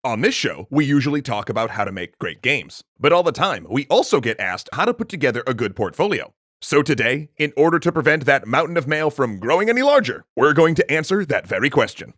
On this show, we usually talk about how to make great games, but all the time, we also get asked how to put together a good portfolio. So today, in order to prevent that mountain of mail from growing any larger, we're going to answer that very question.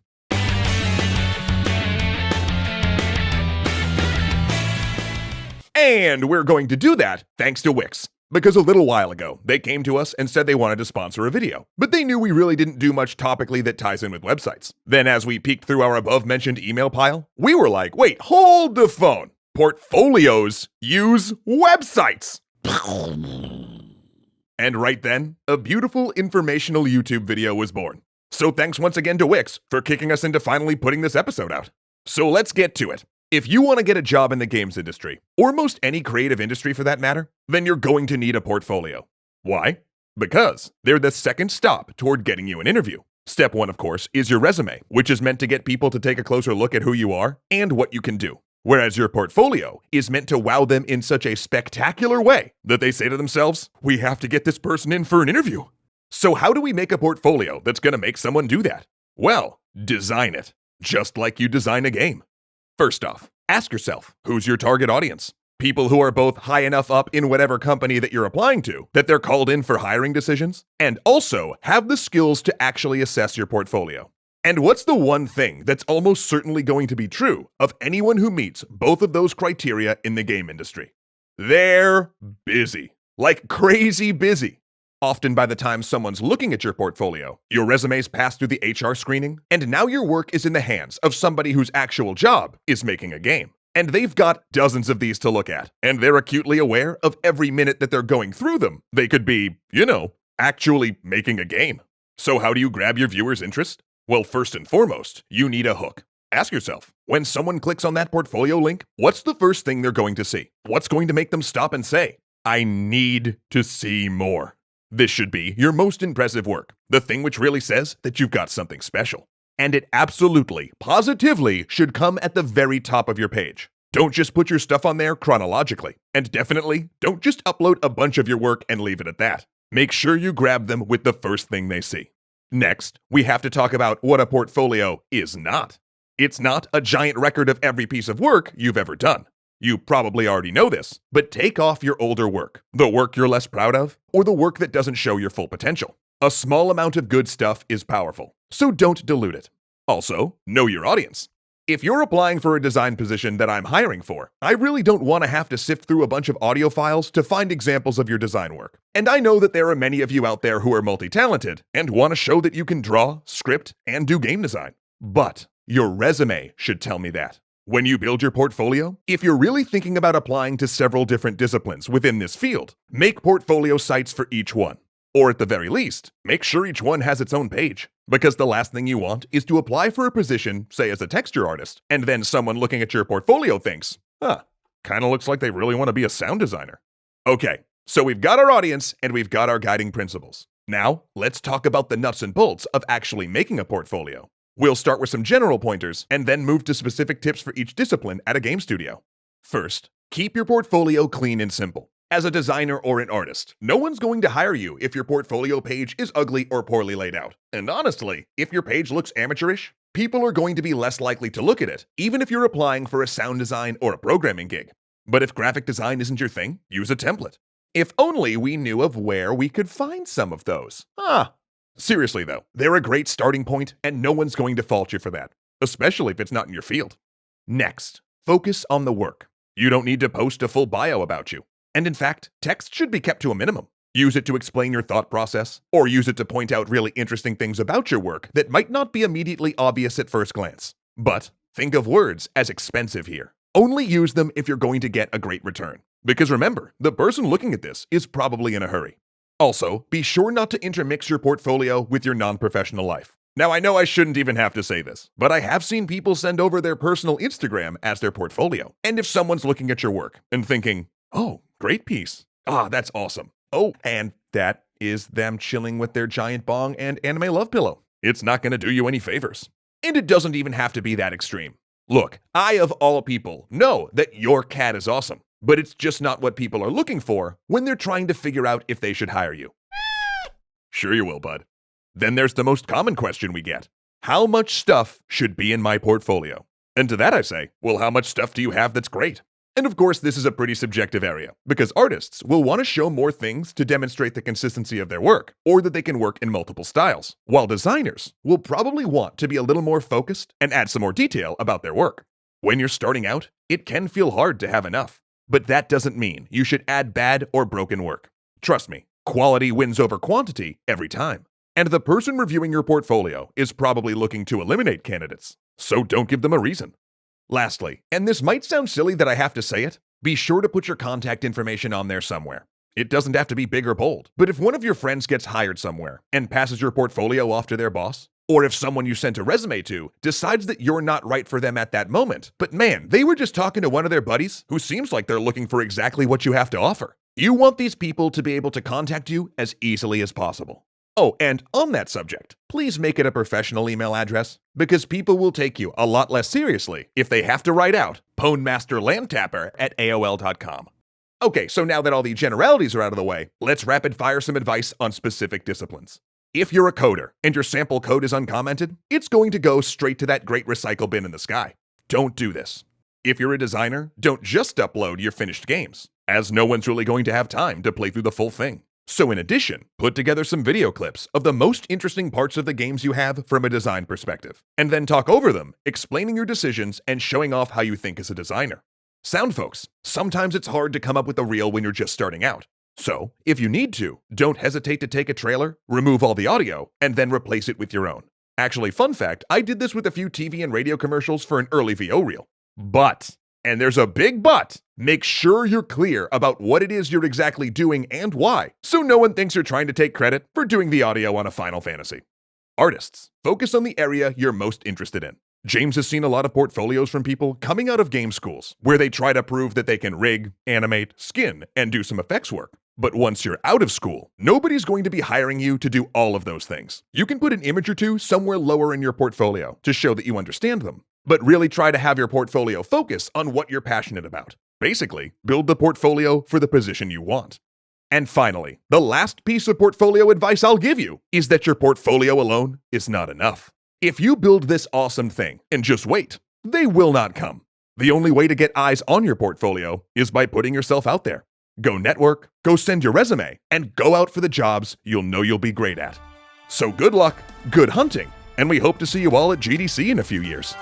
And we're going to do that thanks to Wix. Because a little while ago, they came to us and said they wanted to sponsor a video, but they knew we really didn't do much topically that ties in with websites. Then as we peeked through our above-mentioned email pile, we were like, wait, hold the phone. Portfolios use websites. And right then, a beautiful informational YouTube video was born. So thanks once again to Wix for kicking us into finally putting this episode out. So let's get to it. If you want to get a job in the games industry, or most any creative industry for that matter, then you're going to need a portfolio. Why? Because they're the second stop toward getting you an interview. Step one, of course, is your resume, which is meant to get people to take a closer look at who you are and what you can do. Whereas your portfolio is meant to wow them in such a spectacular way that they say to themselves, we have to get this person in for an interview. So how do we make a portfolio that's going to make someone do that? Well, design it, just like you design a game. First off, ask yourself, who's your target audience? People who are both high enough up in whatever company that you're applying to that they're called in for hiring decisions, and also have the skills to actually assess your portfolio. And what's the one thing that's almost certainly going to be true of anyone who meets both of those criteria in the game industry? They're busy. Like crazy busy. Often by the time someone's looking at your portfolio, your resume's passed through the HR screening, and now your work is in the hands of somebody whose actual job is making a game. And they've got dozens of these to look at, and they're acutely aware of every minute that they're going through them. They could be, actually making a game. So how do you grab your viewers' interest? Well, first and foremost, you need a hook. Ask yourself, when someone clicks on that portfolio link, what's the first thing they're going to see? What's going to make them stop and say, I need to see more? This should be your most impressive work, the thing which really says that you've got something special. And it absolutely, positively should come at the very top of your page. Don't just put your stuff on there chronologically. And definitely, don't just upload a bunch of your work and leave it at that. Make sure you grab them with the first thing they see. Next, we have to talk about what a portfolio is not. It's not a giant record of every piece of work you've ever done. You probably already know this, but take off your older work, the work you're less proud of, or the work that doesn't show your full potential. A small amount of good stuff is powerful, so don't dilute it. Also, know your audience. If you're applying for a design position that I'm hiring for, I really don't want to have to sift through a bunch of audio files to find examples of your design work. And I know that there are many of you out there who are multi-talented and want to show that you can draw, script, and do game design. But your resume should tell me that. When you build your portfolio, if you're really thinking about applying to several different disciplines within this field, make portfolio sites for each one. Or at the very least, make sure each one has its own page. Because the last thing you want is to apply for a position, say as a texture artist, and then someone looking at your portfolio thinks, kinda looks like they really want to be a sound designer. Okay, so we've got our audience and we've got our guiding principles. Now, let's talk about the nuts and bolts of actually making a portfolio. We'll start with some general pointers and then move to specific tips for each discipline at a game studio. First, keep your portfolio clean and simple. As a designer or an artist, no one's going to hire you if your portfolio page is ugly or poorly laid out. And honestly, if your page looks amateurish, people are going to be less likely to look at it, even if you're applying for a sound design or a programming gig. But if graphic design isn't your thing, use a template. If only we knew of where we could find some of those. Seriously though, they're a great starting point and no one's going to fault you for that, especially if it's not in your field. Next, focus on the work. You don't need to post a full bio about you. And in fact, text should be kept to a minimum. Use it to explain your thought process, or use it to point out really interesting things about your work that might not be immediately obvious at first glance. But think of words as expensive here. Only use them if you're going to get a great return. Because remember, the person looking at this is probably in a hurry. Also, be sure not to intermix your portfolio with your non-professional life. Now, I know I shouldn't even have to say this, but I have seen people send over their personal Instagram as their portfolio. And if someone's looking at your work and thinking, oh, great piece. That's awesome. Oh, and that is them chilling with their giant bong and anime love pillow. It's not going to do you any favors. And it doesn't even have to be that extreme. Look, I of all people know that your cat is awesome. But it's just not what people are looking for when they're trying to figure out if they should hire you. Sure you will, bud. Then there's the most common question we get. How much stuff should be in my portfolio? And to that I say, well, how much stuff do you have that's great? And of course, this is a pretty subjective area, because artists will want to show more things to demonstrate the consistency of their work, or that they can work in multiple styles, while designers will probably want to be a little more focused and add some more detail about their work. When you're starting out, it can feel hard to have enough, but that doesn't mean you should add bad or broken work. Trust me, quality wins over quantity every time. And the person reviewing your portfolio is probably looking to eliminate candidates, so don't give them a reason. Lastly, and this might sound silly that I have to say it, be sure to put your contact information on there somewhere. It doesn't have to be big or bold, but if one of your friends gets hired somewhere and passes your portfolio off to their boss, or if someone you sent a resume to decides that you're not right for them at that moment, but man, they were just talking to one of their buddies who seems like they're looking for exactly what you have to offer. You want these people to be able to contact you as easily as possible. Oh, and on that subject, please make it a professional email address, because people will take you a lot less seriously if they have to write out PwnemasterLandTapper@AOL.com. Okay, so now that all the generalities are out of the way, let's rapid fire some advice on specific disciplines. If you're a coder and your sample code is uncommented, it's going to go straight to that great recycle bin in the sky. Don't do this. If you're a designer, don't just upload your finished games, as no one's really going to have time to play through the full thing. So in addition, put together some video clips of the most interesting parts of the games you have from a design perspective, and then talk over them, explaining your decisions and showing off how you think as a designer. Sound folks, sometimes it's hard to come up with a reel when you're just starting out. So, if you need to, don't hesitate to take a trailer, remove all the audio, and then replace it with your own. Actually, fun fact, I did this with a few TV and radio commercials for an early VO reel. But, and there's a big but, make sure you're clear about what it is you're exactly doing and why, so no one thinks you're trying to take credit for doing the audio on a Final Fantasy. Artists, focus on the area you're most interested in. James has seen a lot of portfolios from people coming out of game schools, where they try to prove that they can rig, animate, skin, and do some effects work. But once you're out of school, nobody's going to be hiring you to do all of those things. You can put an image or two somewhere lower in your portfolio to show that you understand them, but really try to have your portfolio focus on what you're passionate about. Basically, build the portfolio for the position you want. And finally, the last piece of portfolio advice I'll give you is that your portfolio alone is not enough. If you build this awesome thing and just wait, they will not come. The only way to get eyes on your portfolio is by putting yourself out there. Go network, go send your resume, and go out for the jobs you'll know you'll be great at. So good luck, good hunting, and we hope to see you all at GDC in a few years.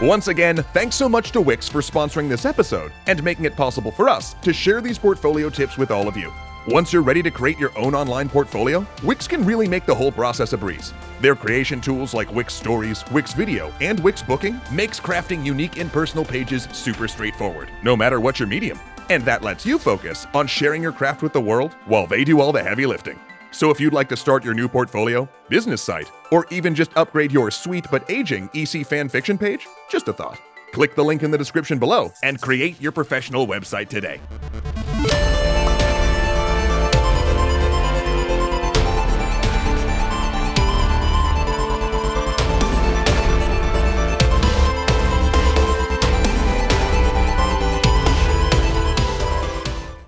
Once again, thanks so much to Wix for sponsoring this episode and making it possible for us to share these portfolio tips with all of you. Once you're ready to create your own online portfolio, Wix can really make the whole process a breeze. Their creation tools like Wix Stories, Wix Video, and Wix Booking makes crafting unique and personal pages super straightforward, no matter what your medium. And that lets you focus on sharing your craft with the world while they do all the heavy lifting. So if you'd like to start your new portfolio, business site, or even just upgrade your sweet but aging EC fan fiction page, just a thought. Click the link in the description below and create your professional website today.